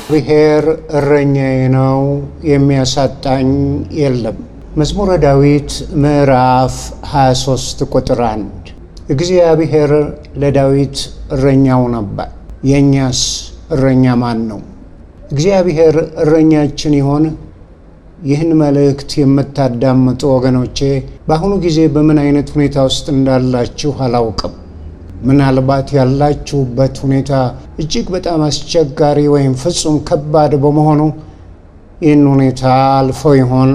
እግዚአብሔር እረኛዬ ነው፣ የሚያሳጣኝ የለም። መዝሙረ ዳዊት ምዕራፍ 23 ቁጥር 1። እግዚአብሔር ለዳዊት እረኛው ነበር። የእኛስ እረኛ ማን ነው? እግዚአብሔር እረኛችን ይሆን? ይህን መልእክት የምታዳምጡ ወገኖቼ በአሁኑ ጊዜ በምን አይነት ሁኔታ ውስጥ እንዳላችሁ አላውቅም። ምናልባት ያላችሁበት ሁኔታ እጅግ በጣም አስቸጋሪ ወይም ፍጹም ከባድ በመሆኑ ይህን ሁኔታ አልፈው ይሆን?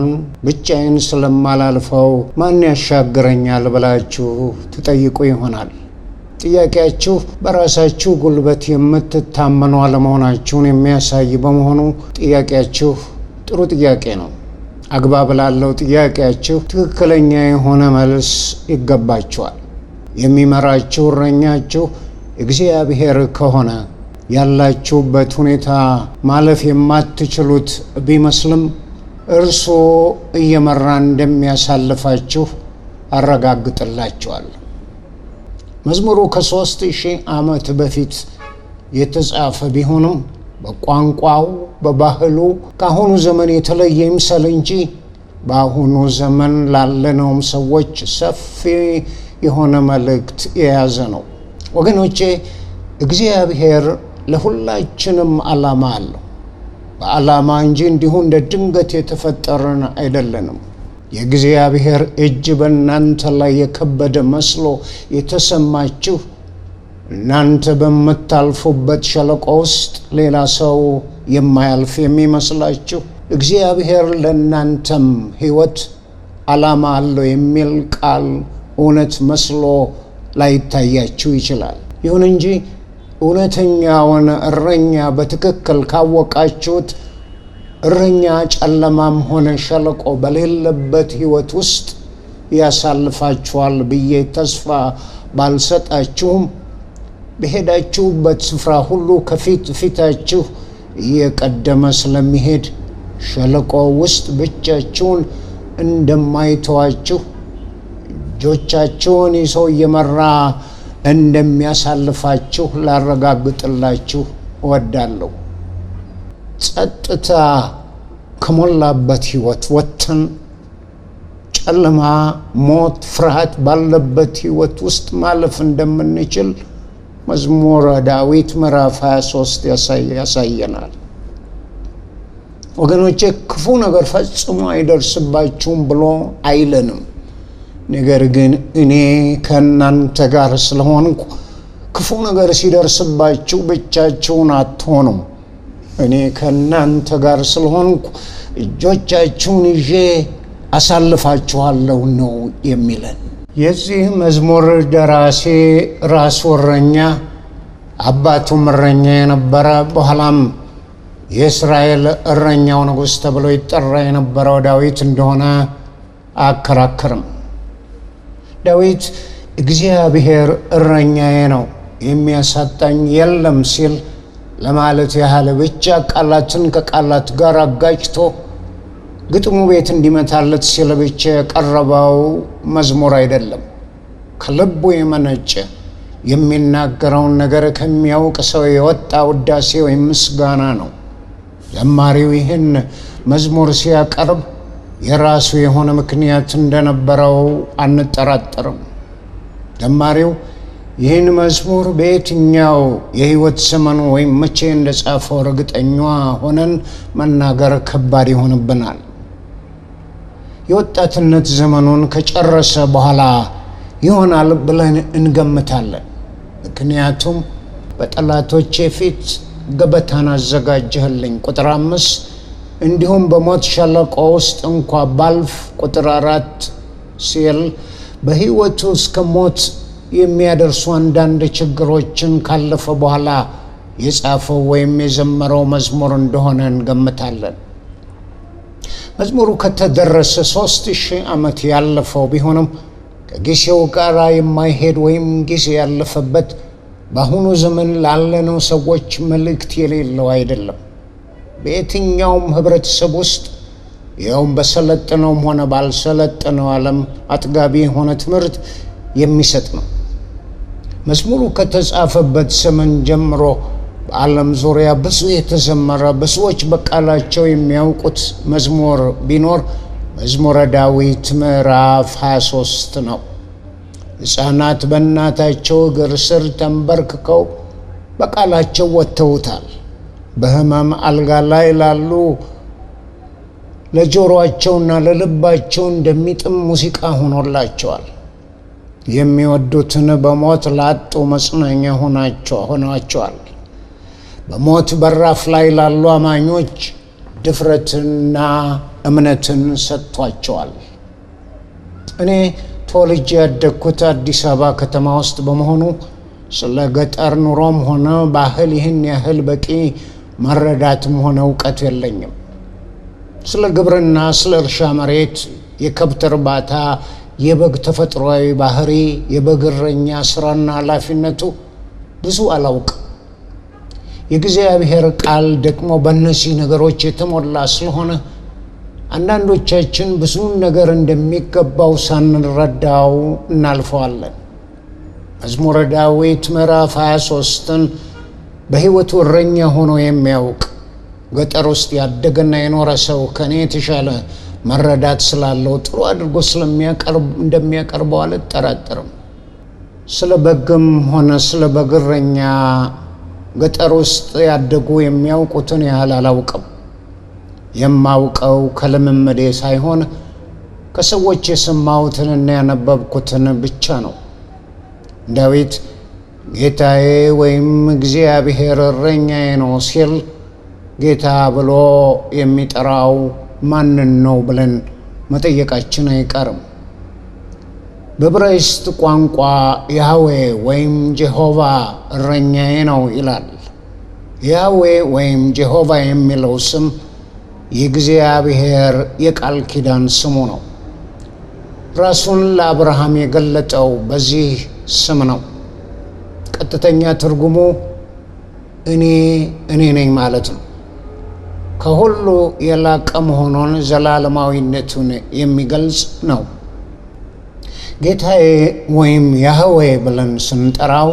ብቻዬን ስለማላልፈው ማን ያሻግረኛል ብላችሁ ትጠይቁ ይሆናል። ጥያቄያችሁ በራሳችሁ ጉልበት የምትታመኑ አለመሆናችሁን የሚያሳይ በመሆኑ ጥያቄያችሁ ጥሩ ጥያቄ ነው። አግባብ ላለው ጥያቄያችሁ ትክክለኛ የሆነ መልስ ይገባችኋል። የሚመራችሁ እረኛችሁ እግዚአብሔር ከሆነ ያላችሁበት ሁኔታ ማለፍ የማትችሉት ቢመስልም እርሱ እየመራ እንደሚያሳልፋችሁ አረጋግጥላችኋለሁ። መዝሙሩ ከ3000 ዓመት በፊት የተጻፈ ቢሆንም በቋንቋው በባህሉ ከአሁኑ ዘመን የተለየ ይምሰል እንጂ በአሁኑ ዘመን ላለነውም ሰዎች ሰፊ የሆነ መልእክት የያዘ ነው። ወገኖቼ እግዚአብሔር ለሁላችንም ዓላማ አለው። በዓላማ እንጂ እንዲሁ እንደ ድንገት የተፈጠርን አይደለንም። የእግዚአብሔር እጅ በእናንተ ላይ የከበደ መስሎ የተሰማችሁ፣ እናንተ በምታልፉበት ሸለቆ ውስጥ ሌላ ሰው የማያልፍ የሚመስላችሁ፣ እግዚአብሔር ለእናንተም ሕይወት ዓላማ አለው የሚል ቃል እውነት መስሎ ላይታያችሁ ይችላል። ይሁን እንጂ እውነተኛውን እረኛ በትክክል ካወቃችሁት እረኛ ጨለማም ሆነ ሸለቆ በሌለበት ሕይወት ውስጥ ያሳልፋችኋል ብዬ ተስፋ ባልሰጣችሁም በሄዳችሁበት ስፍራ ሁሉ ከፊት ፊታችሁ እየቀደመ ስለሚሄድ ሸለቆ ውስጥ ብቻችሁን እንደማይተዋችሁ እጆቻችሁን ይዞ እየመራ እንደሚያሳልፋችሁ ላረጋግጥላችሁ እወዳለሁ። ጸጥታ ከሞላበት ሕይወት ወጥተን ጨለማ፣ ሞት፣ ፍርሃት ባለበት ሕይወት ውስጥ ማለፍ እንደምንችል መዝሙረ ዳዊት ምዕራፍ 23 ያሳየናል። ወገኖቼ ክፉ ነገር ፈጽሞ አይደርስባችሁም ብሎ አይለንም። ነገር ግን እኔ ከእናንተ ጋር ስለሆንኩ ክፉ ነገር ሲደርስባችሁ ብቻችሁን አትሆኑም፣ እኔ ከእናንተ ጋር ስለሆንኩ እጆቻችሁን ይዤ አሳልፋችኋለሁ ነው የሚለን። የዚህ መዝሙር ደራሲ ራሱ እረኛ፣ አባቱም እረኛ የነበረ፣ በኋላም የእስራኤል እረኛው ንጉሥ ተብሎ ይጠራ የነበረው ዳዊት እንደሆነ አከራከርም። ዳዊት እግዚአብሔር እረኛዬ ነው፣ የሚያሳጣኝ የለም ሲል ለማለት ያህል ብቻ ቃላትን ከቃላት ጋር አጋጭቶ ግጥሙ ቤት እንዲመታለት ሲል ብቻ የቀረበው መዝሙር አይደለም። ከልቡ የመነጨ የሚናገረውን ነገር ከሚያውቅ ሰው የወጣ ውዳሴ ወይም ምስጋና ነው። ዘማሪው ይህን መዝሙር ሲያቀርብ የራሱ የሆነ ምክንያት እንደነበረው አንጠራጠርም። ዘማሪው ይህን መዝሙር በየትኛው የሕይወት ዘመኑ ወይም መቼ እንደጻፈው እርግጠኛ ሆነን መናገር ከባድ ይሆንብናል። የወጣትነት ዘመኑን ከጨረሰ በኋላ ይሆናል ብለን እንገምታለን። ምክንያቱም በጠላቶቼ ፊት ገበታን አዘጋጀህልኝ ቁጥር 5፣ እንዲሁም በሞት ሸለቆ ውስጥ እንኳ ባልፍ ቁጥር 4 ሲል በሕይወቱ እስከ ሞት የሚያደርሱ አንዳንድ ችግሮችን ካለፈ በኋላ የጻፈው ወይም የዘመረው መዝሙር እንደሆነ እንገምታለን። መዝሙሩ ከተደረሰ 3000 ዓመት ያለፈው ቢሆንም ከጊዜው ጋር የማይሄድ ወይም ጊዜ ያለፈበት በአሁኑ ዘመን ላለነው ሰዎች መልእክት የሌለው አይደለም። በየትኛውም ህብረተሰብ ውስጥ ይኸውም በሰለጠነውም ሆነ ባልሰለጠነው ዓለም አጥጋቢ የሆነ ትምህርት የሚሰጥ ነው። መዝሙሩ ከተጻፈበት ዘመን ጀምሮ በዓለም ዙሪያ ብዙ የተዘመረ ብዙዎች በቃላቸው የሚያውቁት መዝሙር ቢኖር መዝሙረ ዳዊት ምዕራፍ 23 ነው። ሕፃናት በእናታቸው እግር ስር ተንበርክከው በቃላቸው ወጥተውታል። በሕመም አልጋ ላይ ላሉ ለጆሮአቸውና ለልባቸው እንደሚጥም ሙዚቃ ሆኖላቸዋል። የሚወዱትን በሞት ላጡ መጽናኛ ሆኗቸዋል። በሞት በራፍ ላይ ላሉ አማኞች ድፍረትና እምነትን ሰጥቷቸዋል። እኔ ተወልጄ ያደግኩት አዲስ አበባ ከተማ ውስጥ በመሆኑ ስለ ገጠር ኑሮም ሆነ ባህል ይህን ያህል በቂ መረዳትም ሆነ እውቀት የለኝም። ስለ ግብርና፣ ስለ እርሻ መሬት፣ የከብት እርባታ፣ የበግ ተፈጥሯዊ ባህሪ፣ የበግ እረኛ ስራና ኃላፊነቱ ብዙ አላውቅም። የእግዚአብሔር ቃል ደግሞ በእነዚህ ነገሮች የተሞላ ስለሆነ አንዳንዶቻችን ብዙውን ነገር እንደሚገባው ሳንረዳው እናልፈዋለን። መዝሙረ ዳዊት ምዕራፍ 23ን በሕይወቱ እረኛ ሆኖ የሚያውቅ ገጠር ውስጥ ያደገና የኖረ ሰው ከኔ የተሻለ መረዳት ስላለው ጥሩ አድርጎ እንደሚያቀርበው አልጠራጠርም። ስለ በግም ሆነ ስለ በግ እረኛ ገጠር ውስጥ ያደጉ የሚያውቁትን ያህል አላውቅም። የማውቀው ከልምምዴ ሳይሆን ከሰዎች የሰማሁትንና ያነበብኩትን ብቻ ነው። ዳዊት ጌታዬ ወይም እግዚአብሔር እረኛዬ ነው ሲል ጌታ ብሎ የሚጠራው ማንን ነው ብለን መጠየቃችን አይቀርም። በዕብራይስጥ ቋንቋ ያህዌ ወይም ጀሆቫ እረኛዬ ነው ይላል። ያህዌ ወይም ጀሆቫ የሚለው ስም የእግዚአብሔር የቃል ኪዳን ስሙ ነው። ራሱን ለአብርሃም የገለጠው በዚህ ስም ነው። ቀጥተኛ ትርጉሙ እኔ ነኝ ማለት ነው። ከሁሉ የላቀ መሆኑን ዘላለማዊነቱን የሚገልጽ ነው። ጌታዬ ወይም ያህዌ ብለን ስንጠራው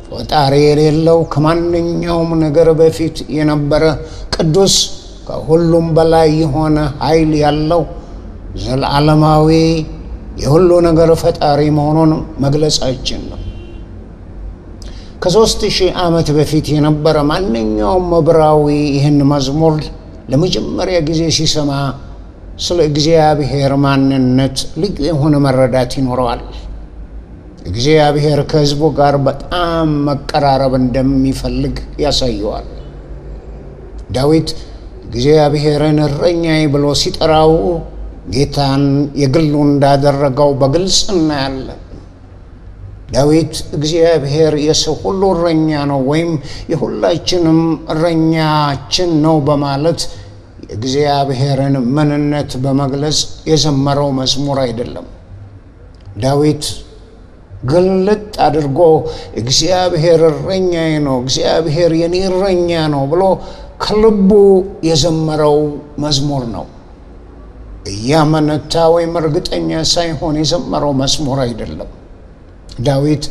ፈጣሪ የሌለው ከማንኛውም ነገር በፊት የነበረ ቅዱስ ከሁሉም በላይ የሆነ ኃይል ያለው ዘላለማዊ የሁሉ ነገር ፈጣሪ መሆኑን መግለጻችን ነው። ከ3000 ዓመት በፊት የነበረ ማንኛውም ዕብራዊ ይህን መዝሙር ለመጀመሪያ ጊዜ ሲሰማ ስለ እግዚአብሔር ማንነት ልዩ የሆነ መረዳት ይኖረዋል። እግዚአብሔር ከሕዝቡ ጋር በጣም መቀራረብ እንደሚፈልግ ያሳየዋል። ዳዊት እግዚአብሔርን እረኛዬ ብሎ ሲጠራው ጌታን የግሉ እንዳደረገው በግልጽ እናያለን። ዳዊት እግዚአብሔር የሰው ሁሉ እረኛ ነው ወይም የሁላችንም እረኛችን ነው በማለት የእግዚአብሔርን ምንነት በመግለጽ የዘመረው መዝሙር አይደለም። ዳዊት ግልጥ አድርጎ እግዚአብሔር እረኛዬ ነው፣ እግዚአብሔር የኔ እረኛ ነው ብሎ ከልቡ የዘመረው መዝሙር ነው። እያመነታ ወይም እርግጠኛ ሳይሆን የዘመረው መዝሙር አይደለም። ዳዊት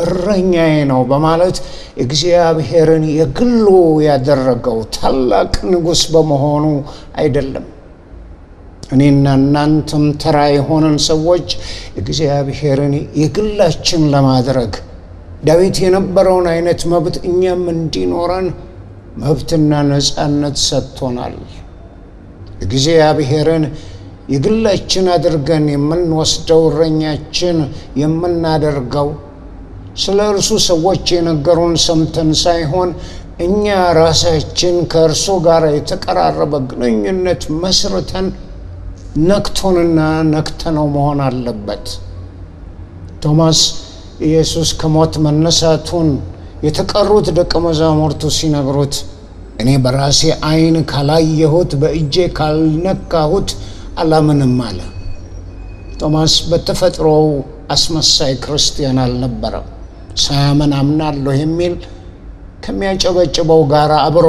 እረኛዬ ነው በማለት እግዚአብሔርን የግሉ ያደረገው ታላቅ ንጉሥ በመሆኑ አይደለም። እኔና እናንተም ተራ የሆነን ሰዎች እግዚአብሔርን የግላችን ለማድረግ ዳዊት የነበረውን አይነት መብት እኛም እንዲኖረን መብትና ነፃነት ሰጥቶናል። እግዚአብሔርን የግላችን አድርገን የምንወስደው እረኛችን የምናደርገው ስለ እርሱ ሰዎች የነገሩን ሰምተን ሳይሆን እኛ ራሳችን ከእርሱ ጋር የተቀራረበ ግንኙነት መስርተን ነክቶንና ነክተነው መሆን አለበት። ቶማስ ኢየሱስ ከሞት መነሳቱን የተቀሩት ደቀ መዛሙርቱ ሲነግሩት እኔ በራሴ ዓይን ካላየሁት በእጄ ካልነካሁት አላምንም አለ። ቶማስ በተፈጥሮው አስመሳይ ክርስቲያን አልነበረም። ሳያምን አምናለሁ የሚል ከሚያጨበጭበው ጋር አብሮ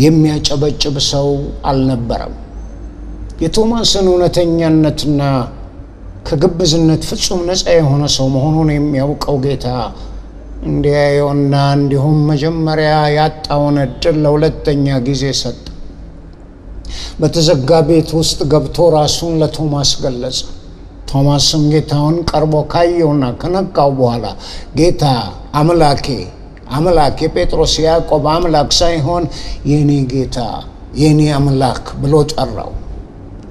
የሚያጨበጭብ ሰው አልነበረም። የቶማስን እውነተኛነትና ከግብዝነት ፍጹም ነፃ የሆነ ሰው መሆኑን የሚያውቀው ጌታ እንዲያየውና እንዲሁም መጀመሪያ ያጣውን ዕድል ለሁለተኛ ጊዜ ሰጠ። በተዘጋ ቤት ውስጥ ገብቶ ራሱን ለቶማስ ገለጸ። ቶማስም ጌታውን ቀርቦ ካየውና ከነቃው በኋላ ጌታ አምላኬ ጴጥሮስ ያዕቆብ አምላክ ሳይሆን የኔ ጌታ የኔ አምላክ ብሎ ጠራው።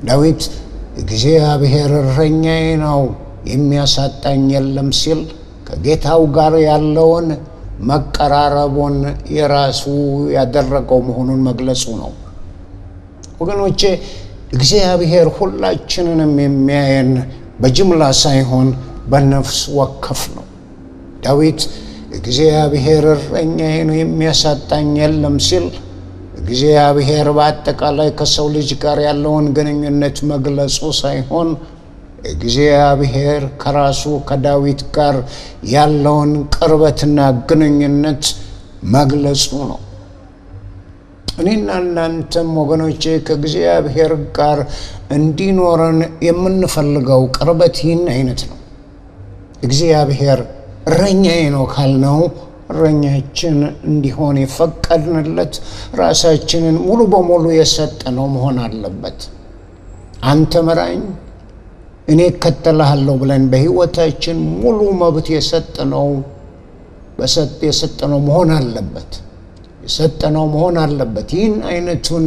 ዳዊት እግዚአብሔር እረኛዬ ነው የሚያሳጣኝ የለም ሲል ከጌታው ጋር ያለውን መቀራረቡን የራሱ ያደረገው መሆኑን መግለጹ ነው። ወገኖቼ እግዚአብሔር ሁላችንንም የሚያየን በጅምላ ሳይሆን በነፍስ ወከፍ ነው። ዳዊት እግዚአብሔር እረኛዬ ነው የሚያሳጣኝ የለም ሲል እግዚአብሔር በአጠቃላይ ከሰው ልጅ ጋር ያለውን ግንኙነት መግለጹ ሳይሆን እግዚአብሔር ከራሱ ከዳዊት ጋር ያለውን ቅርበትና ግንኙነት መግለጹ ነው። እኔና እናንተም ወገኖቼ ከእግዚአብሔር ጋር እንዲኖረን የምንፈልገው ቅርበት ይህን አይነት ነው። እግዚአብሔር እረኛዬ ነው ካልነው እረኛችን እንዲሆን የፈቀድንለት ራሳችንን ሙሉ በሙሉ የሰጠነው መሆን አለበት። አንተ ምራኝ እኔ እከተልሃለሁ ብለን በሕይወታችን ሙሉ መብት የሰጠነው መሆን አለበት የሰጠነው መሆን አለበት። ይህን አይነቱን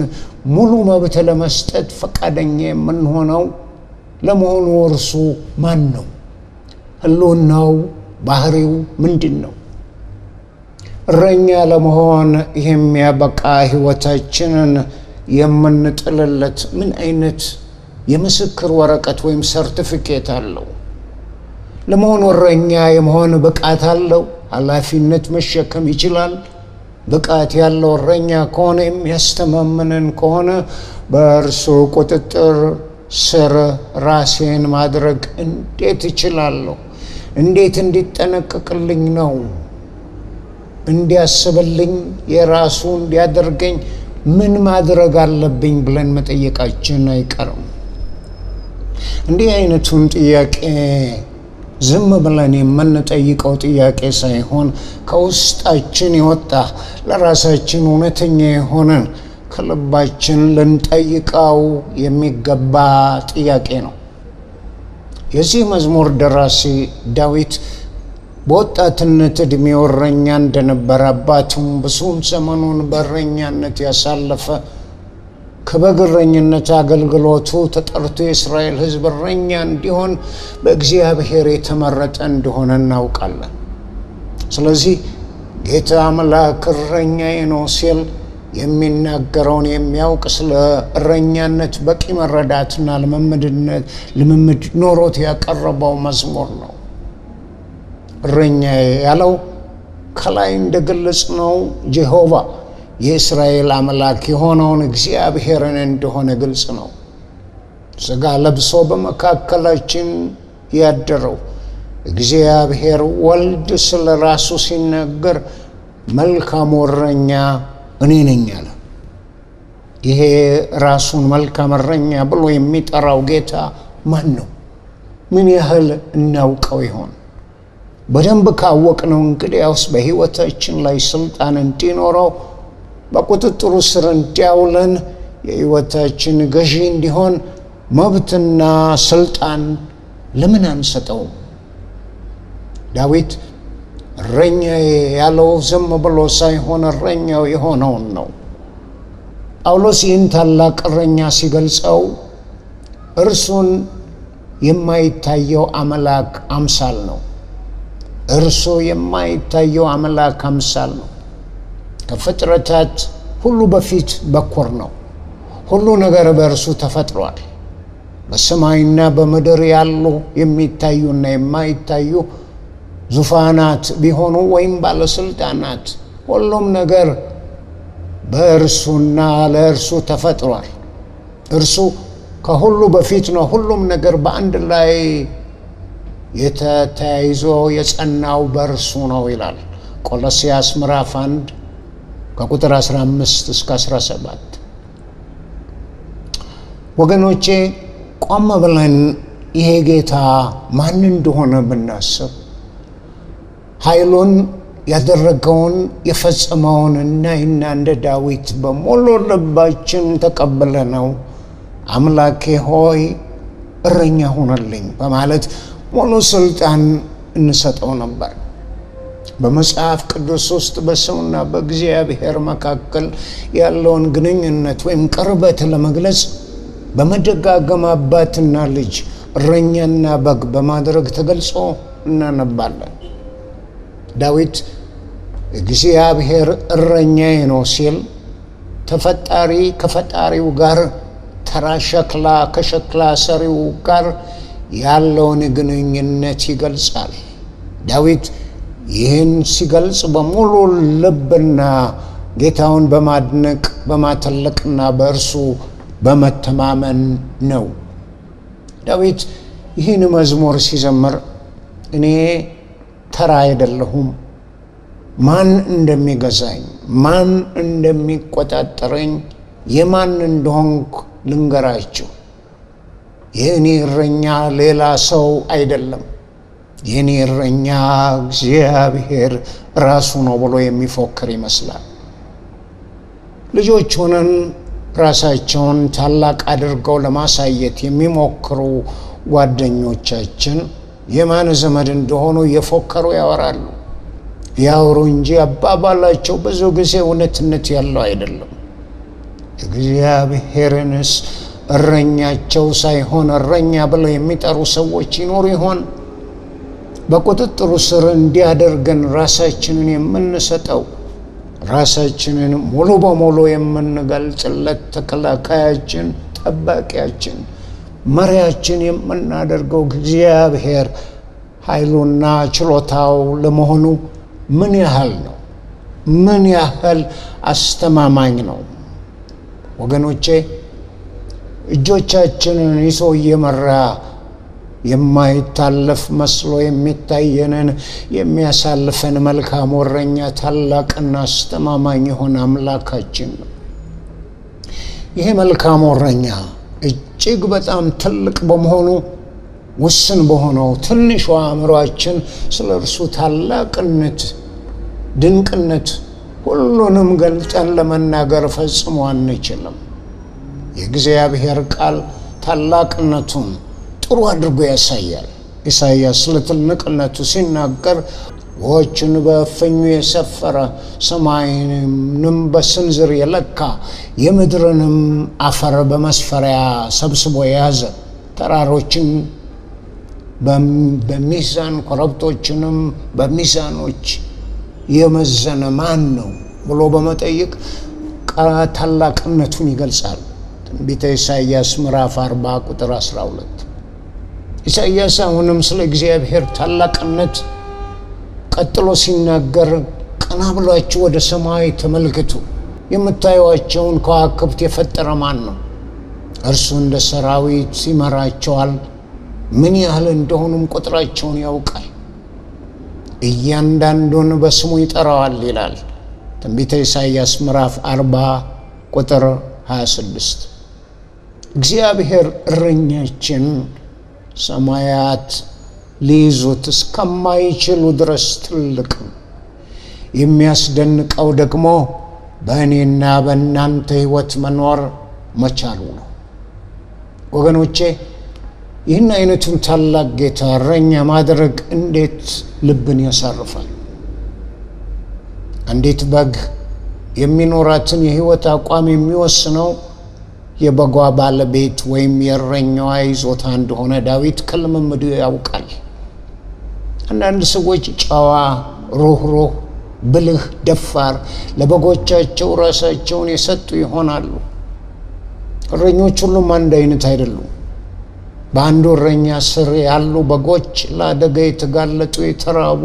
ሙሉ መብት ለመስጠት ፈቃደኛ የምንሆነው ለመሆኑ እርሱ ማን ነው? ህልውናው ባህሪው ምንድን ነው? እረኛ ለመሆን የሚያበቃ ሕይወታችንን የምንጥልለት ምን አይነት የምስክር ወረቀት ወይም ሰርቲፊኬት አለው? ለመሆኑ እረኛ የመሆን ብቃት አለው? ኃላፊነት መሸከም ይችላል? ብቃት ያለው እረኛ ከሆነ የሚያስተማምንን ከሆነ በእርሱ ቁጥጥር ስር ራሴን ማድረግ እንዴት እችላለሁ? እንዴት እንዲጠነቀቅልኝ ነው? እንዲያስብልኝ የራሱ እንዲያደርገኝ ምን ማድረግ አለብኝ ብለን መጠየቃችን አይቀርም። እንዲህ አይነቱን ጥያቄ ዝም ብለን የምንጠይቀው ጥያቄ ሳይሆን ከውስጣችን የወጣ ለራሳችን እውነተኛ የሆነን ከልባችን ልንጠይቀው የሚገባ ጥያቄ ነው። የዚህ መዝሙር ደራሲ ዳዊት በወጣትነት ዕድሜው እረኛ እንደነበረ፣ አባቱም ብዙውን ዘመኑን በእረኛነት ያሳለፈ፣ ከበግ እረኝነት አገልግሎቱ ተጠርቶ የእስራኤል ሕዝብ እረኛ እንዲሆን በእግዚአብሔር የተመረጠ እንደሆነ እናውቃለን። ስለዚህ ጌታ አምላክ እረኛዬ ነው ሲል የሚናገረውን የሚያውቅ ስለ እረኛነት በቂ መረዳትና ልምምድ ኖሮት ያቀረበው መዝሙር ነው። እረኛዬ ያለው ከላይ እንደገለጽነው ጀሆቫ የእስራኤል አምላክ የሆነውን እግዚአብሔርን እንደሆነ ግልጽ ነው። ሥጋ ለብሶ በመካከላችን ያደረው እግዚአብሔር ወልድ ስለ ራሱ ሲናገር መልካሙ እረኛ እኔ ነኝ አለ። ይሄ ራሱን መልካም እረኛ ብሎ የሚጠራው ጌታ ማን ነው? ምን ያህል እናውቀው ይሆን? በደንብ ካወቅነው እንግዲያውስ በሕይወታችን ላይ ስልጣን እንዲኖረው በቁጥጥሩ ስር እንዲያውለን የሕይወታችን ገዢ እንዲሆን መብትና ስልጣን ለምን አንሰጠው? ዳዊት እረኛዬ ያለው ዝም ብሎ ሳይሆን እረኛው የሆነውን ነው። ጳውሎስ ይህን ታላቅ እረኛ ሲገልጸው እርሱን የማይታየው አምላክ አምሳል ነው። እርሱ የማይታየው አምላክ አምሳል ነው። ከፍጥረታት ሁሉ በፊት በኩር ነው። ሁሉ ነገር በእርሱ ተፈጥሯል። በሰማይና በምድር ያሉ የሚታዩና የማይታዩ ዙፋናት ቢሆኑ ወይም ባለስልጣናት፣ ሁሉም ነገር በእርሱና ለእርሱ ተፈጥሯል። እርሱ ከሁሉ በፊት ነው። ሁሉም ነገር በአንድ ላይ ተያይዞ የጸናው በእርሱ ነው ይላል ቆሎስያስ ምዕራፍ 1 ከቁጥር 15 እስከ 17። ወገኖቼ ቆም ብለን ይሄ ጌታ ማን እንደሆነ ብናስብ ኃይሉን ያደረገውን የፈጸመውን እናይና እንደ ዳዊት በሙሉ ልባችን ተቀበለነው አምላኬ ሆይ እረኛ ሁንልኝ በማለት ሙሉ ስልጣን እንሰጠው ነበር። በመጽሐፍ ቅዱስ ውስጥ በሰውና በእግዚአብሔር መካከል ያለውን ግንኙነት ወይም ቅርበት ለመግለጽ በመደጋገም አባትና ልጅ እረኛና በግ በማድረግ ተገልጾ እናነባለን። ዳዊት እግዚአብሔር እረኛዬ ነው ሲል ተፈጣሪ ከፈጣሪው ጋር፣ ተራ ሸክላ ከሸክላ ሰሪው ጋር ያለውን ግንኙነት ይገልጻል። ዳዊት ይህን ሲገልጽ በሙሉ ልብና ጌታውን በማድነቅ በማተለቅና በእርሱ በመተማመን ነው። ዳዊት ይህን መዝሙር ሲዘምር እኔ ተራ አይደለሁም፣ ማን እንደሚገዛኝ ማን እንደሚቆጣጠረኝ የማን እንደሆንኩ ልንገራችሁ። የእኔ እረኛ ሌላ ሰው አይደለም፣ የእኔ እረኛ እግዚአብሔር ራሱ ነው ብሎ የሚፎክር ይመስላል። ልጆች ሆነን ራሳቸውን ታላቅ አድርገው ለማሳየት የሚሞክሩ ጓደኞቻችን የማን ዘመድ እንደሆኑ እየፎከሩ ያወራሉ። ያወሩ እንጂ አባባላቸው ብዙ ጊዜ እውነትነት ያለው አይደለም። እግዚአብሔርንስ እረኛቸው ሳይሆን እረኛ ብለው የሚጠሩ ሰዎች ይኖሩ ይሆን? በቁጥጥሩ ስር እንዲያደርገን ራሳችንን የምንሰጠው፣ ራሳችንን ሙሉ በሙሉ የምንገልጽለት ተከላካያችን፣ ጠባቂያችን፣ መሪያችን የምናደርገው እግዚአብሔር ኃይሉና ችሎታው ለመሆኑ ምን ያህል ነው? ምን ያህል አስተማማኝ ነው? ወገኖቼ እጆቻችንን ይዞ እየመራ የማይታለፍ መስሎ የሚታየንን የሚያሳልፈን መልካም እረኛ ታላቅና አስተማማኝ የሆነ አምላካችን ነው። ይሄ መልካም እረኛ እጅግ በጣም ትልቅ በመሆኑ ውስን በሆነው ትንሿ አእምሯችን ስለ እርሱ ታላቅነት፣ ድንቅነት ሁሉንም ገልጠን ለመናገር ፈጽሞ አንችልም። የእግዚአብሔር ቃል ታላቅነቱን ጥሩ አድርጎ ያሳያል። ኢሳይያስ ስለ ትልቅነቱ ሲናገር ውኆችን በእፍኙ የሰፈረ፣ ሰማይንም በስንዝር የለካ፣ የምድርንም አፈር በመስፈሪያ ሰብስቦ የያዘ፣ ተራሮችን በሚዛን ኮረብቶችንም በሚዛኖች የመዘነ ማን ነው ብሎ በመጠየቅ ታላቅነቱን ይገልጻል። ትንቢተ ኢሳይያስ ምዕራፍ 40 ቁጥር 12። ኢሳይያስ አሁንም ስለ እግዚአብሔር ታላቅነት ቀጥሎ ሲናገር ቀና ብላችሁ ወደ ሰማይ ተመልከቱ፣ የምታዩዋቸውን ከዋክብት የፈጠረ ማን ነው? እርሱ እንደ ሰራዊት ይመራቸዋል፣ ምን ያህል እንደሆኑም ቁጥራቸውን ያውቃል። እያንዳንዱን በስሙ ይጠራዋል ይላል ትንቢተ ኢሳይያስ ምዕራፍ 40 ቁጥር 26። እግዚአብሔር እረኛችን ሰማያት ሊይዙት እስከማይችሉ ድረስ ትልቅ ነው። የሚያስደንቀው ደግሞ በእኔና በእናንተ ሕይወት መኖር መቻሉ ነው። ወገኖቼ ይህን አይነቱን ታላቅ ጌታ እረኛ ማድረግ እንዴት ልብን ያሳርፋል! አንዲት በግ የሚኖራትን የሕይወት አቋም የሚወስነው የበጓ ባለቤት ወይም የእረኛዋ ይዞታ እንደሆነ ዳዊት ከልምምዱ ያውቃል። አንዳንድ ሰዎች ጨዋ፣ ሩህሩህ፣ ብልህ፣ ደፋር፣ ለበጎቻቸው ራሳቸውን የሰጡ ይሆናሉ። እረኞች ሁሉም አንድ አይነት አይደሉም። በአንዱ እረኛ ስር ያሉ በጎች ለአደጋ የተጋለጡ፣ የተራቡ፣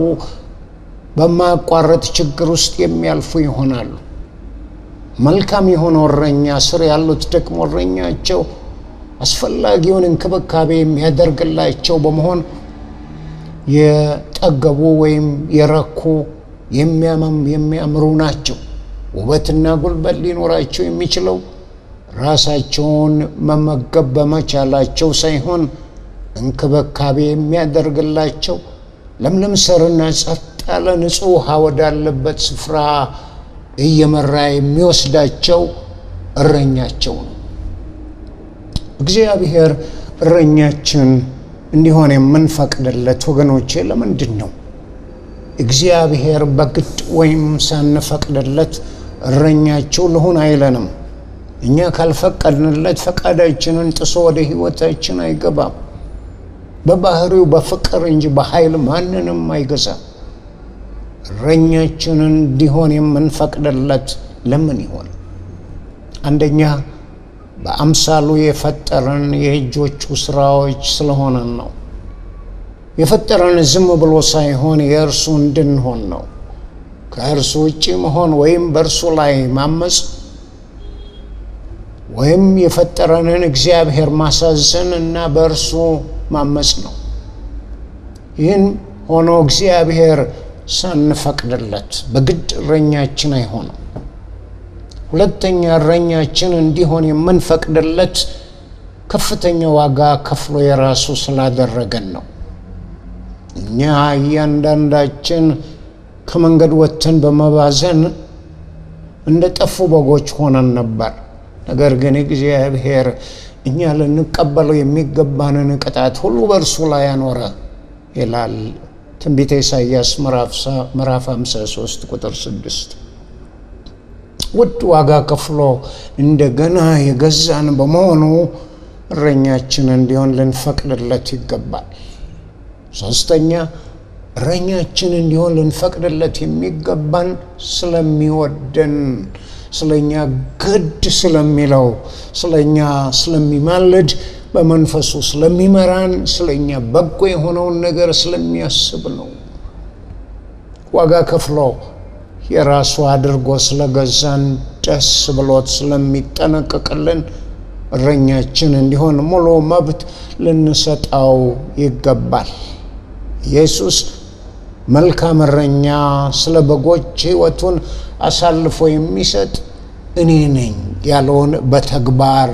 በማያቋርጥ ችግር ውስጥ የሚያልፉ ይሆናሉ። መልካም የሆነው እረኛ ስር ያሉት ደግሞ እረኛቸው አስፈላጊውን እንክብካቤ የሚያደርግላቸው በመሆን የጠገቡ ወይም የረኩ የሚያምሩ ናቸው። ውበትና ጉልበት ሊኖራቸው የሚችለው ራሳቸውን መመገብ በመቻላቸው ሳይሆን እንክብካቤ የሚያደርግላቸው ለምለም ሰርና ጸጥ ያለ ንጹህ ውሃ ወዳለበት ስፍራ እየመራ የሚወስዳቸው እረኛቸው ነው። እግዚአብሔር እረኛችን እንዲሆን የምንፈቅድለት ወገኖቼ ለምንድን ነው? እግዚአብሔር በግድ ወይም ሳንፈቅድለት እረኛቸው ልሁን አይለንም። እኛ ካልፈቀድንለት ፈቃዳችንን ጥሶ ወደ ሕይወታችን አይገባም። በባህሪው በፍቅር እንጂ በኃይል ማንንም አይገዛም። እረኛችንን እንዲሆን የምንፈቅድለት ለምን ይሆን? አንደኛ በአምሳሉ የፈጠረን የእጆቹ ስራዎች ስለሆነን ነው። የፈጠረን ዝም ብሎ ሳይሆን የእርሱ እንድንሆን ነው። ከእርሱ ውጪ መሆን ወይም በእርሱ ላይ ማመፅ ወይም የፈጠረንን እግዚአብሔር ማሳዘን እና በእርሱ ማመፅ ነው። ይህን ሆኖ እግዚአብሔር ሳንፈቅድለት በግድ እረኛችን አይሆንም። ሁለተኛ እረኛችን እንዲሆን የምንፈቅድለት ከፍተኛ ዋጋ ከፍሎ የራሱ ስላደረገን ነው። እኛ እያንዳንዳችን ከመንገድ ወጥተን በመባዘን እንደ ጠፉ በጎች ሆነን ነበር። ነገር ግን እግዚአብሔር እኛ ልንቀበለው የሚገባንን ቅጣት ሁሉ በእርሱ ላይ አኖረ ይላል ትንቢተ ኢሳይያስ ምዕራፍ 53 ቁጥር 6። ውድ ዋጋ ከፍሎ እንደገና የገዛን በመሆኑ እረኛችን እንዲሆን ልንፈቅድለት ይገባል። ሶስተኛ እረኛችን እንዲሆን ልንፈቅድለት የሚገባን ስለሚወደን፣ ስለኛ ግድ ስለሚለው፣ ስለኛ ስለሚማልድ፣ በመንፈሱ ስለሚመራን፣ ስለኛ በጎ የሆነውን ነገር ስለሚያስብ ነው። ዋጋ ከፍሎ የራሱ አድርጎ ስለገዛን፣ ደስ ብሎት ስለሚጠነቀቅልን እረኛችን እንዲሆን ሙሉ መብት ልንሰጠው ይገባል። ኢየሱስ መልካም እረኛ ስለ በጎች ሕይወቱን አሳልፎ የሚሰጥ እኔ ነኝ ያለውን በተግባር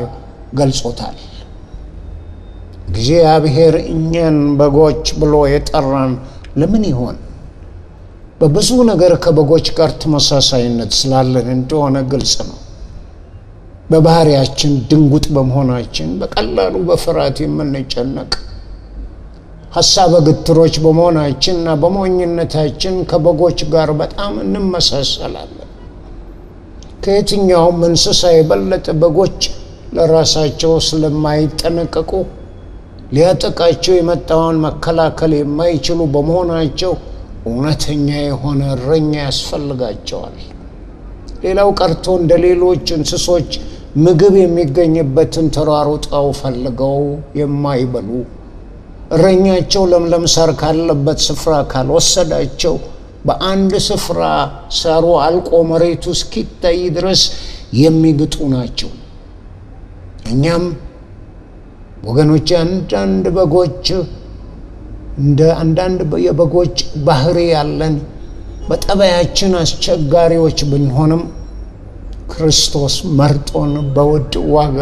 ገልጾታል። እግዚአብሔር እኛን በጎች ብሎ የጠራን ለምን ይሆን? በብዙ ነገር ከበጎች ጋር ተመሳሳይነት ስላለን እንደሆነ ግልጽ ነው። በባህሪያችን ድንጉጥ በመሆናችን በቀላሉ በፍርሃት የምንጨነቅ፣ ሐሳበ ግትሮች በመሆናችንና በሞኝነታችን ከበጎች ጋር በጣም እንመሳሰላለን። ከየትኛውም እንስሳ የበለጠ በጎች ለራሳቸው ስለማይጠነቀቁ ሊያጠቃቸው የመጣውን መከላከል የማይችሉ በመሆናቸው እውነተኛ የሆነ እረኛ ያስፈልጋቸዋል። ሌላው ቀርቶ እንደ ሌሎች እንስሶች ምግብ የሚገኝበትን ተሯሩጠው ፈልገው የማይበሉ፣ እረኛቸው ለምለም ሳር ካለበት ስፍራ ካልወሰዳቸው በአንድ ስፍራ ሳሩ አልቆ መሬቱ እስኪታይ ድረስ የሚግጡ ናቸው። እኛም ወገኖች አንዳንድ በጎች እንደ አንዳንድ የበጎች ባህሪ ያለን በጠባያችን አስቸጋሪዎች ብንሆንም ክርስቶስ መርጦን በውድ ዋጋ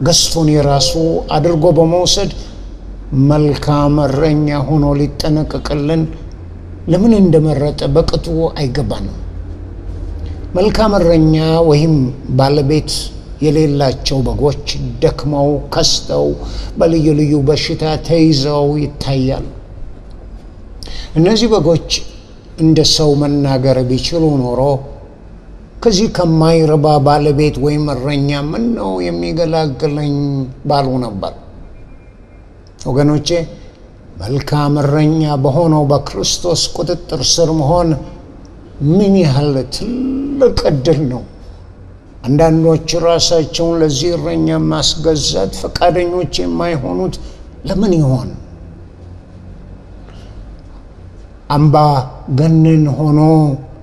ገዝቶን የራሱ አድርጎ በመውሰድ መልካም እረኛ ሆኖ ሊጠነቀቅልን ለምን እንደመረጠ በቅጡ አይገባንም። መልካም እረኛ ወይም ባለቤት የሌላቸው በጎች ደክመው ከስተው በልዩ ልዩ በሽታ ተይዘው ይታያል። እነዚህ በጎች እንደ ሰው መናገር ቢችሉ ኖሮ ከዚህ ከማይረባ ባለቤት ወይም እረኛ ምን ነው የሚገላግለኝ ባሉ ነበር። ወገኖቼ መልካም እረኛ በሆነው በክርስቶስ ቁጥጥር ስር መሆን ምን ያህል ትልቅ ዕድል ነው! አንዳንዶች ራሳቸውን ለዚህ እረኛ ማስገዛት ፈቃደኞች የማይሆኑት ለምን ይሆን? አምባገነን ሆኖ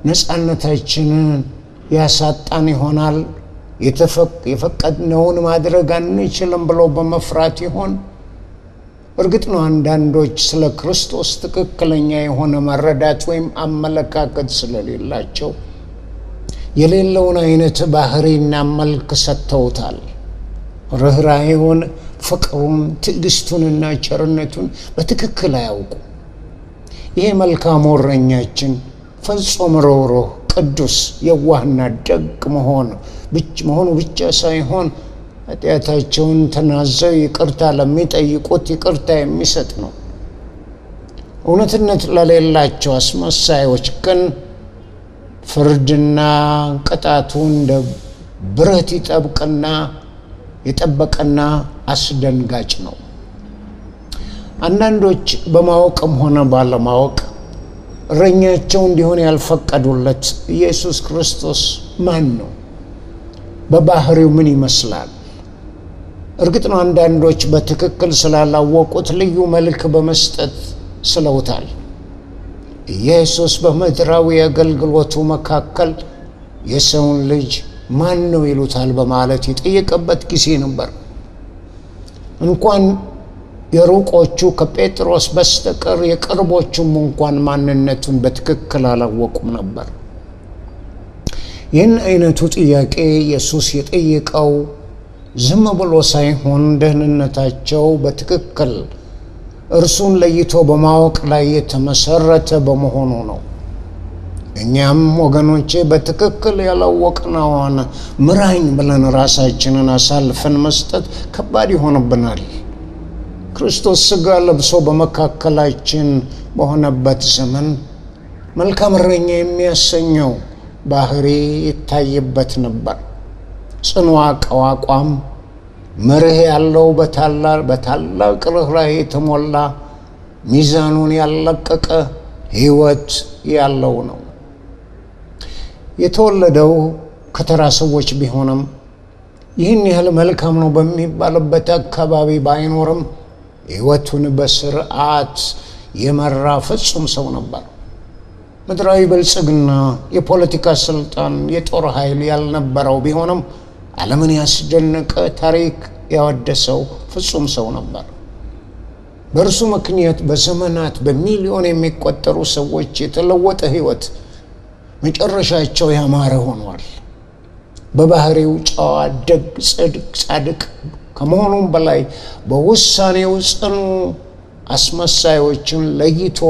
ነፃነታችንን ያሳጣን ይሆናል። የፈቀድነውን ማድረግ አንችልም ብለው በመፍራት ይሆን? እርግጥ ነው አንዳንዶች ስለ ክርስቶስ ትክክለኛ የሆነ መረዳት ወይም አመለካከት ስለሌላቸው የሌለውን አይነት ባህሪና መልክ ሰጥተውታል። ርኅራኄውን፣ ፍቅሩን፣ ትዕግስቱንና ቸርነቱን በትክክል አያውቁ። ይሄ መልካም እረኛችን ፍጹም ርኅሩህ፣ ቅዱስ፣ የዋህና ደግ መሆኑ ብቻ ሳይሆን ኃጢአታቸውን ተናዘው ይቅርታ ለሚጠይቁት ይቅርታ የሚሰጥ ነው። እውነትነት ለሌላቸው አስመሳዮች ግን ፍርድና ቅጣቱ እንደ ብረት የጠበቀና አስደንጋጭ ነው። አንዳንዶች በማወቅም ሆነ ባለማወቅ እረኛቸው እንዲሆን ያልፈቀዱለት ኢየሱስ ክርስቶስ ማን ነው? በባህሪው ምን ይመስላል? እርግጥ ነው አንዳንዶች በትክክል ስላላወቁት ልዩ መልክ በመስጠት ስለውታል። ኢየሱስ በምድራዊ አገልግሎቱ መካከል የሰውን ልጅ ማን ነው ይሉታል በማለት የጠየቀበት ጊዜ ነበር። እንኳን የሩቆቹ ከጴጥሮስ በስተቀር የቅርቦቹም እንኳን ማንነቱን በትክክል አላወቁም ነበር። ይህን አይነቱ ጥያቄ ኢየሱስ የጠየቀው ዝም ብሎ ሳይሆን ደህንነታቸው በትክክል እርሱን ለይቶ በማወቅ ላይ የተመሰረተ በመሆኑ ነው። እኛም ወገኖቼ በትክክል ያላወቅነውን ምራኝ ብለን ራሳችንን አሳልፈን መስጠት ከባድ ይሆንብናል። ክርስቶስ ሥጋ ለብሶ በመካከላችን በሆነበት ዘመን መልካም እረኛ የሚያሰኘው ባህሪ ይታይበት ነበር። ጽኑ አቋም፣ መርህ ያለው በታላቅ ርኅራኄ የተሞላ ሚዛኑን ያለቀቀ ሕይወት ያለው ነው። የተወለደው ከተራ ሰዎች ቢሆንም ይህን ያህል መልካም ነው በሚባልበት አካባቢ ባይኖርም ሕይወቱን በስርዓት የመራ ፍጹም ሰው ነበር። ምድራዊ ብልጽግና፣ የፖለቲካ ስልጣን፣ የጦር ኃይል ያልነበረው ቢሆንም ዓለምን ያስደነቀ ታሪክ ያወደሰው ፍጹም ሰው ነበር። በእርሱ ምክንያት በዘመናት በሚሊዮን የሚቆጠሩ ሰዎች የተለወጠ ሕይወት፣ መጨረሻቸው ያማረ ሆኗል። በባህሪው ጨዋ፣ ደግ፣ ጻድቅ ከመሆኑም በላይ በውሳኔው ጽኑ፣ አስመሳዮችን ለይቶ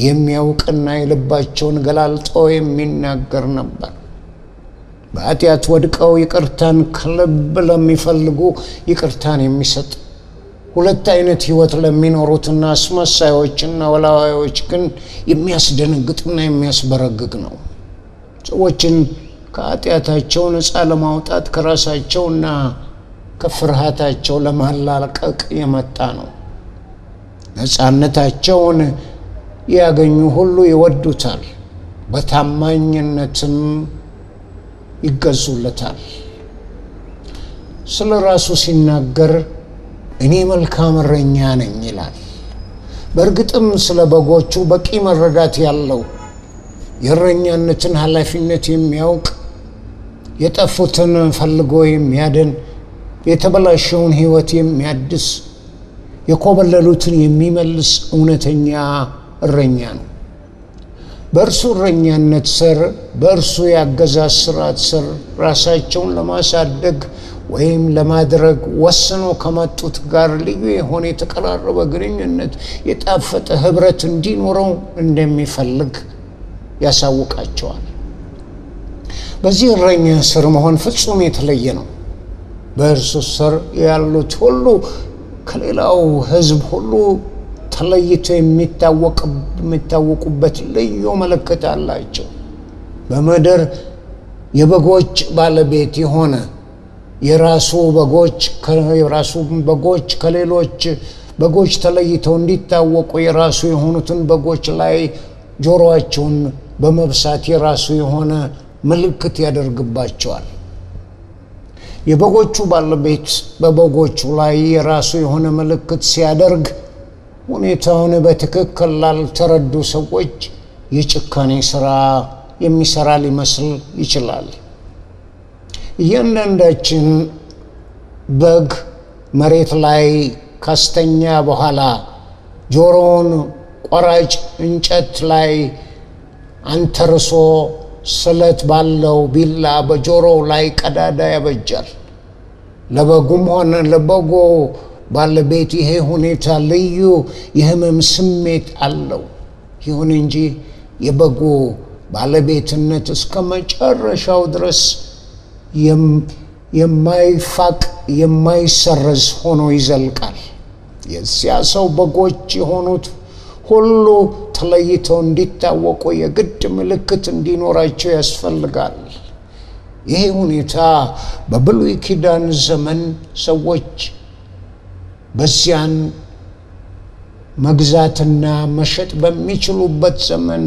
የሚያውቅና የልባቸውን ገላልጦ የሚናገር ነበር። በኃጢአት ወድቀው ይቅርታን ከልብ ለሚፈልጉ ይቅርታን የሚሰጥ፣ ሁለት አይነት ሕይወት ለሚኖሩትና አስመሳዮችና ወላዋዮች ግን የሚያስደነግጥና የሚያስበረግግ ነው። ሰዎችን ከኃጢአታቸው ነፃ ለማውጣት ከራሳቸውና ከፍርሃታቸው ለማላቀቅ የመጣ ነው። ነፃነታቸውን ያገኙ ሁሉ ይወዱታል፣ በታማኝነትም ይገዙለታል። ስለ ራሱ ሲናገር እኔ መልካም እረኛ ነኝ ይላል። በእርግጥም ስለ በጎቹ በቂ መረዳት ያለው፣ የእረኛነትን ኃላፊነት የሚያውቅ፣ የጠፉትን ፈልጎ የሚያድን፣ የተበላሸውን ሕይወት የሚያድስ፣ የኮበለሉትን የሚመልስ እውነተኛ እረኛ ነው። በእርሱ እረኛነት ስር፣ በእርሱ የአገዛዝ ስርዓት ስር ራሳቸውን ለማሳደግ ወይም ለማድረግ ወስኖ ከመጡት ጋር ልዩ የሆነ የተቀራረበ ግንኙነት፣ የጣፈጠ ህብረት እንዲኖረው እንደሚፈልግ ያሳውቃቸዋል። በዚህ እረኛ ስር መሆን ፍጹም የተለየ ነው። በእርሱ ስር ያሉት ሁሉ ከሌላው ሕዝብ ሁሉ ተለይቶ የሚታወቁበት ልዩ ምልክት አላቸው። በምድር የበጎች ባለቤት የሆነ የራሱ በጎች ከሌሎች በጎች ተለይተው እንዲታወቁ የራሱ የሆኑትን በጎች ላይ ጆሮአቸውን በመብሳት የራሱ የሆነ ምልክት ያደርግባቸዋል። የበጎቹ ባለቤት በበጎቹ ላይ የራሱ የሆነ ምልክት ሲያደርግ ሁኔታውን በትክክል ላልተረዱ ሰዎች የጭካኔ ስራ የሚሰራ ሊመስል ይችላል። እያንዳንዳችን በግ መሬት ላይ ካስተኛ በኋላ ጆሮውን ቆራጭ እንጨት ላይ አንተርሶ ስለት ባለው ቢላ በጆሮው ላይ ቀዳዳ ያበጃል። ለበጉም ሆነ ለበጎ ባለቤት ይሄ ሁኔታ ልዩ የህመም ስሜት አለው። ይሁን እንጂ የበጉ ባለቤትነት እስከ መጨረሻው ድረስ የማይፋቅ የማይሰረዝ ሆኖ ይዘልቃል። የዚያ ሰው በጎች የሆኑት ሁሉ ተለይተው እንዲታወቁ የግድ ምልክት እንዲኖራቸው ያስፈልጋል። ይሄ ሁኔታ በብሉይ ኪዳን ዘመን ሰዎች በዚያን መግዛትና መሸጥ በሚችሉበት ዘመን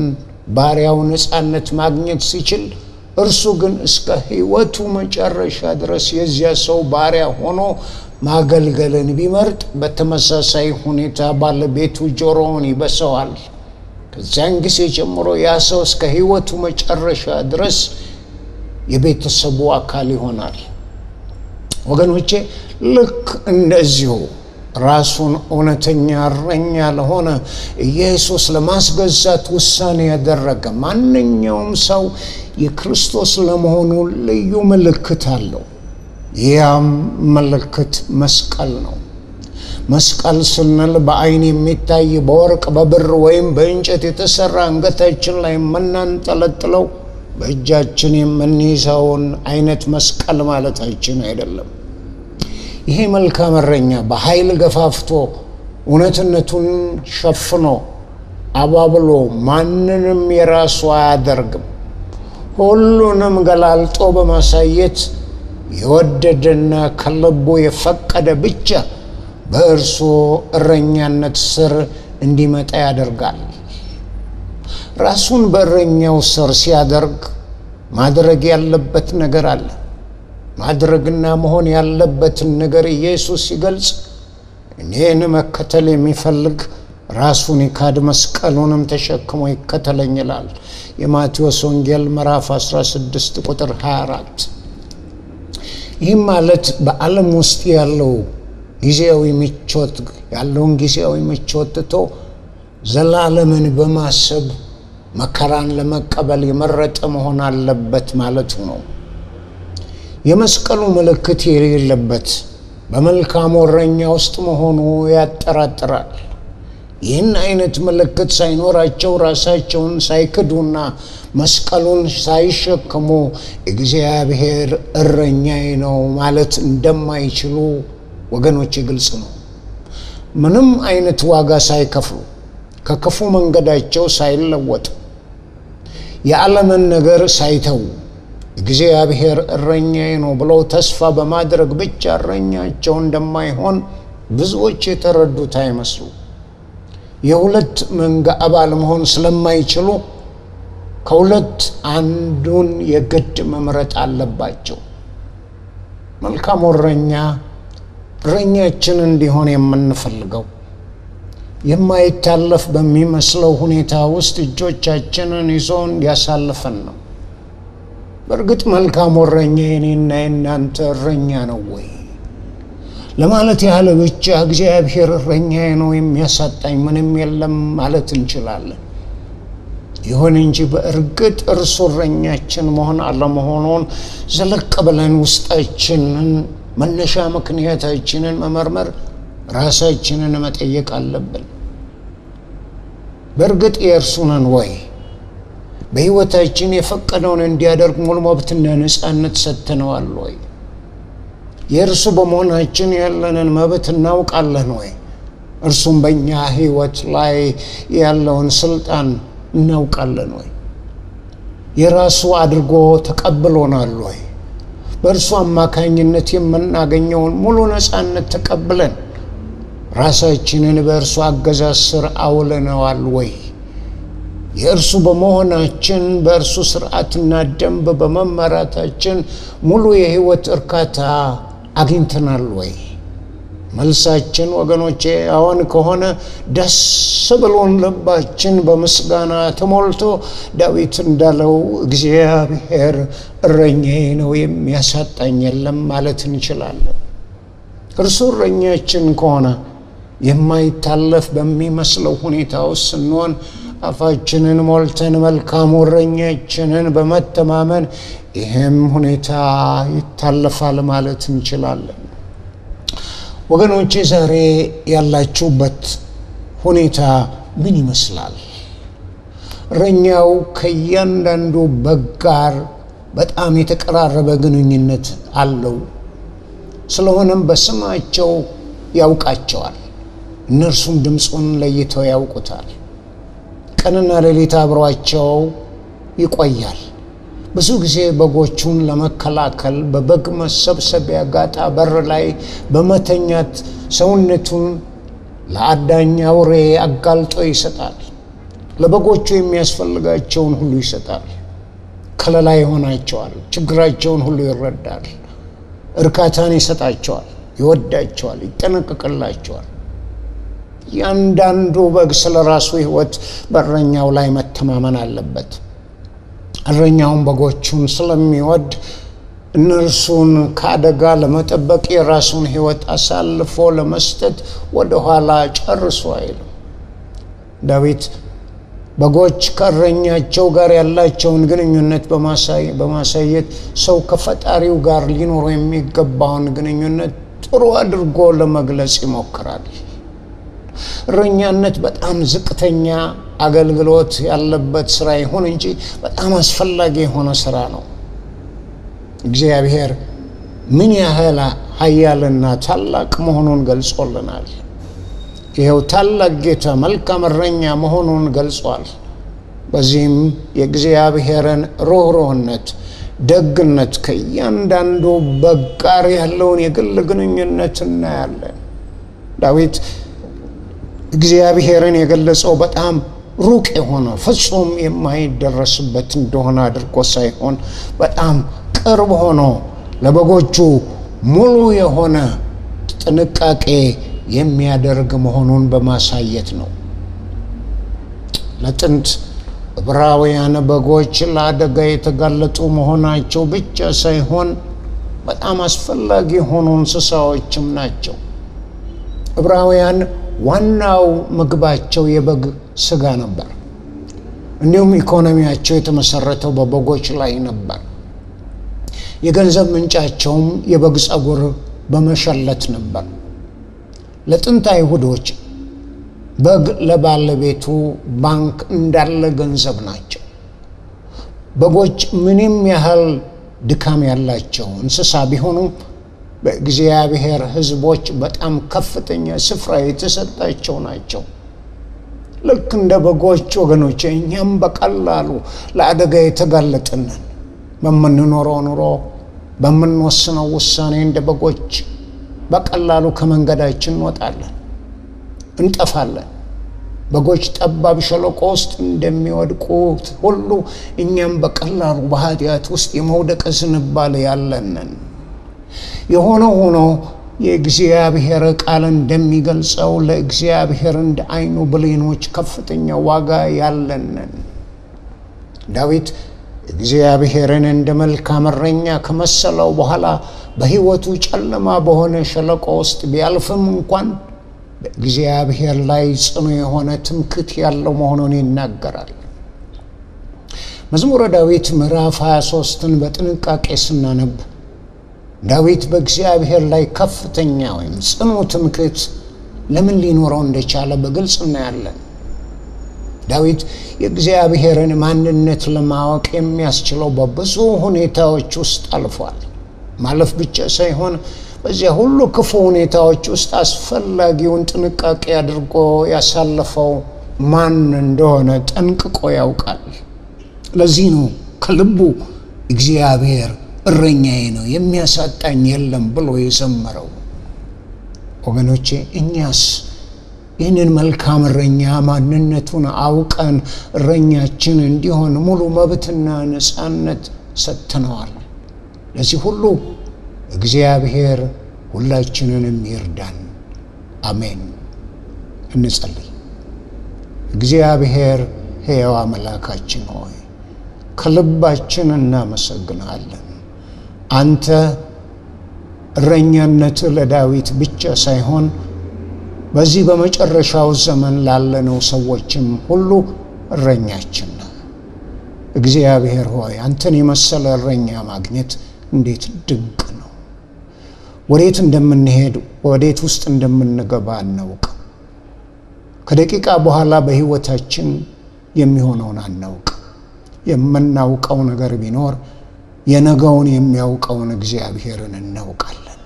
ባሪያው ነፃነት ማግኘት ሲችል፣ እርሱ ግን እስከ ሕይወቱ መጨረሻ ድረስ የዚያ ሰው ባሪያ ሆኖ ማገልገልን ቢመርጥ በተመሳሳይ ሁኔታ ባለቤቱ ጆሮውን ይበሰዋል። ከዚያን ጊዜ ጀምሮ ያ ሰው እስከ ሕይወቱ መጨረሻ ድረስ የቤተሰቡ አካል ይሆናል። ወገኖቼ ልክ እንደዚሁ ራሱን እውነተኛ እረኛ ለሆነ ኢየሱስ ለማስገዛት ውሳኔ ያደረገ ማንኛውም ሰው የክርስቶስ ለመሆኑ ልዩ ምልክት አለው። ያም ምልክት መስቀል ነው። መስቀል ስንል በአይን የሚታይ በወርቅ በብር ወይም በእንጨት የተሰራ አንገታችን ላይ የምናንጠለጥለው በእጃችን የምንይዘውን አይነት መስቀል ማለታችን አይደለም። ይሄ መልካም እረኛ በኃይል ገፋፍቶ እውነትነቱን ሸፍኖ አባብሎ ማንንም የራሱ አያደርግም። ሁሉንም ገላልጦ በማሳየት የወደደና ከልቡ የፈቀደ ብቻ በእርሱ እረኛነት ስር እንዲመጣ ያደርጋል። ራሱን በእረኛው ስር ሲያደርግ ማድረግ ያለበት ነገር አለ። ማድረግና መሆን ያለበትን ነገር ኢየሱስ ሲገልጽ እኔን መከተል የሚፈልግ ራሱን ይካድ መስቀሉንም ተሸክሞ ይከተለኝ ይላል። የማቴዎስ ወንጌል ምዕራፍ 16 ቁጥር 24። ይህም ማለት በዓለም ውስጥ ያለውን ጊዜያዊ ምቾት ትቶ ዘላለምን በማሰብ መከራን ለመቀበል የመረጠ መሆን አለበት ማለቱ ነው። የመስቀሉ ምልክት የሌለበት በመልካም እረኛ ውስጥ መሆኑ ያጠራጥራል። ይህን አይነት ምልክት ሳይኖራቸው ራሳቸውን ሳይክዱና መስቀሉን ሳይሸከሙ እግዚአብሔር እረኛዬ ነው ማለት እንደማይችሉ ወገኖች ግልጽ ነው። ምንም አይነት ዋጋ ሳይከፍሉ ከክፉ መንገዳቸው ሳይለወጡ የዓለምን ነገር ሳይተው እግዚአብሔር እረኛዬ ነው ብለው ተስፋ በማድረግ ብቻ እረኛቸው እንደማይሆን ብዙዎች የተረዱት አይመስሉ። የሁለት መንጋ አባል መሆን ስለማይችሉ ከሁለት አንዱን የግድ መምረጥ አለባቸው። መልካም እረኛ እረኛችን እንዲሆን የምንፈልገው የማይታለፍ በሚመስለው ሁኔታ ውስጥ እጆቻችንን ይዞ እንዲያሳልፈን ነው። በእርግጥ መልካም እረኛ የኔና የናንተ እረኛ ነው ወይ ለማለት ያህል ብቻ እግዚአብሔር እረኛዬ ነው የሚያሳጣኝ ምንም የለም ማለት እንችላለን። ይሁን እንጂ በእርግጥ እርሱ እረኛችን መሆን አለመሆኑን ዘለቅ ብለን ውስጣችንን መነሻ ምክንያታችንን መመርመር ራሳችንን መጠየቅ አለብን። በእርግጥ የእርሱ ነን ወይ? በሕይወታችን የፈቀደውን እንዲያደርግ ሙሉ መብትና ነፃነት ሰጥተነዋል ወይ? የእርሱ በመሆናችን ያለንን መብት እናውቃለን ወይ? እርሱም በእኛ ሕይወት ላይ ያለውን ስልጣን እናውቃለን ወይ? የራሱ አድርጎ ተቀብሎናል ወይ? በእርሱ አማካኝነት የምናገኘውን ሙሉ ነፃነት ተቀብለን ራሳችንን በእርሱ አገዛዝ ስር አውለነዋል ወይ? የእርሱ በመሆናችን በእርሱ ስርዓትና ደንብ በመመራታችን ሙሉ የሕይወት እርካታ አግኝተናል ወይ? መልሳችን ወገኖቼ አዎን ከሆነ ደስ ብሎን ልባችን በምስጋና ተሞልቶ ዳዊት እንዳለው እግዚአብሔር እረኛዬ ነው የሚያሳጣኝ የለም ማለት እንችላለን። እርሱ እረኛችን ከሆነ የማይታለፍ በሚመስለው ሁኔታ ውስጥ ስንሆን አፋችንን ሞልተን መልካም እረኛችንን በመተማመን ይህም ሁኔታ ይታለፋል ማለት እንችላለን። ወገኖቼ ዛሬ ያላችሁበት ሁኔታ ምን ይመስላል? እረኛው ከእያንዳንዱ በግ ጋር በጣም የተቀራረበ ግንኙነት አለው። ስለሆነም በስማቸው ያውቃቸዋል። እነርሱም ድምፁን ለይተው ያውቁታል። ቀንና ሌሊት አብሯቸው ይቆያል። ብዙ ጊዜ በጎቹን ለመከላከል በበግ መሰብሰቢያ ጋጣ በር ላይ በመተኛት ሰውነቱን ለአዳኝ አውሬ አጋልጦ ይሰጣል። ለበጎቹ የሚያስፈልጋቸውን ሁሉ ይሰጣል። ከለላ ይሆናቸዋል። ችግራቸውን ሁሉ ይረዳል። እርካታን ይሰጣቸዋል። ይወዳቸዋል። ይጠነቀቅላቸዋል። ያንዳንዱ በግ ስለ ራሱ ሕይወት በእረኛው ላይ መተማመን አለበት። እረኛውን በጎቹን ስለሚወድ እነርሱን ከአደጋ ለመጠበቅ የራሱን ሕይወት አሳልፎ ለመስጠት ወደ ኋላ ጨርሶ አይልም። ዳዊት በጎች ከእረኛቸው ጋር ያላቸውን ግንኙነት በማሳየት ሰው ከፈጣሪው ጋር ሊኖረው የሚገባውን ግንኙነት ጥሩ አድርጎ ለመግለጽ ይሞክራል። እረኛነት በጣም ዝቅተኛ አገልግሎት ያለበት ስራ ይሁን እንጂ በጣም አስፈላጊ የሆነ ስራ ነው። እግዚአብሔር ምን ያህል ኃያልና ታላቅ መሆኑን ገልጾልናል። ይሄው ታላቅ ጌታ መልካም እረኛ መሆኑን ገልጿል። በዚህም የእግዚአብሔርን ሩህሩህነት፣ ደግነት፣ ከእያንዳንዱ በግ ጋር ያለውን የግል ግንኙነት እናያለን። ዳዊት እግዚአብሔርን የገለጸው በጣም ሩቅ የሆነ ፍጹም የማይደረስበት እንደሆነ አድርጎ ሳይሆን በጣም ቅርብ ሆኖ ለበጎቹ ሙሉ የሆነ ጥንቃቄ የሚያደርግ መሆኑን በማሳየት ነው። ለጥንት ዕብራውያን በጎች ለአደጋ የተጋለጡ መሆናቸው ብቻ ሳይሆን በጣም አስፈላጊ የሆኑ እንስሳዎችም ናቸው። ዕብራውያን ዋናው ምግባቸው የበግ ስጋ ነበር። እንዲሁም ኢኮኖሚያቸው የተመሰረተው በበጎች ላይ ነበር። የገንዘብ ምንጫቸውም የበግ ጸጉር በመሸለት ነበር። ለጥንት አይሁዶች በግ ለባለቤቱ ባንክ እንዳለ ገንዘብ ናቸው። በጎች ምንም ያህል ድካም ያላቸው እንስሳ ቢሆኑ በእግዚአብሔር ሕዝቦች በጣም ከፍተኛ ስፍራ የተሰጣቸው ናቸው። ልክ እንደ በጎች ወገኖች እኛም በቀላሉ ለአደጋ የተጋለጥንን በምንኖረው ኑሮ በምንወስነው ውሳኔ እንደ በጎች በቀላሉ ከመንገዳችን እንወጣለን፣ እንጠፋለን። በጎች ጠባብ ሸለቆ ውስጥ እንደሚወድቁት ሁሉ እኛም በቀላሉ በኃጢአት ውስጥ የመውደቅ ዝንባሌ ያለንን። የሆነ ሆኖ የእግዚአብሔር ቃል እንደሚገልጸው ለእግዚአብሔር እንደ ዓይኑ ብሌኖች ከፍተኛ ዋጋ ያለንን። ዳዊት እግዚአብሔርን እንደ መልካም እረኛ ከመሰለው በኋላ በሕይወቱ ጨለማ በሆነ ሸለቆ ውስጥ ቢያልፍም እንኳን በእግዚአብሔር ላይ ጽኑ የሆነ ትምክህት ያለው መሆኑን ይናገራል። መዝሙረ ዳዊት ምዕራፍ 23ን በጥንቃቄ ስናነብ ዳዊት በእግዚአብሔር ላይ ከፍተኛ ወይም ጽኑ ትምክህት ለምን ሊኖረው እንደቻለ በግልጽ እናያለን። ዳዊት የእግዚአብሔርን ማንነት ለማወቅ የሚያስችለው በብዙ ሁኔታዎች ውስጥ አልፏል። ማለፍ ብቻ ሳይሆን በዚያ ሁሉ ክፉ ሁኔታዎች ውስጥ አስፈላጊውን ጥንቃቄ አድርጎ ያሳለፈው ማን እንደሆነ ጠንቅቆ ያውቃል። ለዚህ ነው ከልቡ እግዚአብሔር እረኛዬ ነው የሚያሳጣኝ የለም ብሎ የዘመረው። ወገኖቼ እኛስ ይህንን መልካም እረኛ ማንነቱን አውቀን እረኛችን እንዲሆን ሙሉ መብትና ነፃነት ሰጥተነዋል። ለዚህ ሁሉ እግዚአብሔር ሁላችንንም ይርዳን። አሜን። እንጸልይ። እግዚአብሔር ሕያው አምላካችን ሆይ ከልባችን እናመሰግናለን። አንተ እረኛነት ለዳዊት ብቻ ሳይሆን በዚህ በመጨረሻው ዘመን ላለነው ሰዎችም ሁሉ እረኛችን ነህ። እግዚአብሔር ሆይ አንተን የመሰለ እረኛ ማግኘት እንዴት ድንቅ ነው። ወዴት እንደምንሄድ ወዴት ውስጥ እንደምንገባ አናውቅ። ከደቂቃ በኋላ በህይወታችን የሚሆነውን አናውቅ። የምናውቀው ነገር ቢኖር የነገውን የሚያውቀውን እግዚአብሔርን እናውቃለን።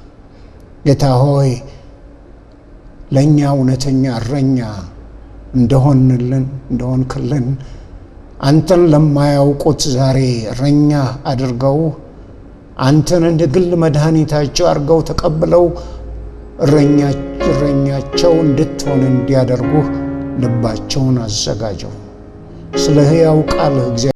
ጌታ ሆይ ለኛ እውነተኛ እረኛ እንደሆንክልን አንተን ለማያውቁት ዛሬ እረኛ አድርገው አንተን እንደ ግል መድኃኒታቸው አድርገው ተቀብለው እረኛቸው እንድትሆን እንዲያደርጉህ ልባቸውን አዘጋጀው። ስለ ሕያው ቃልህ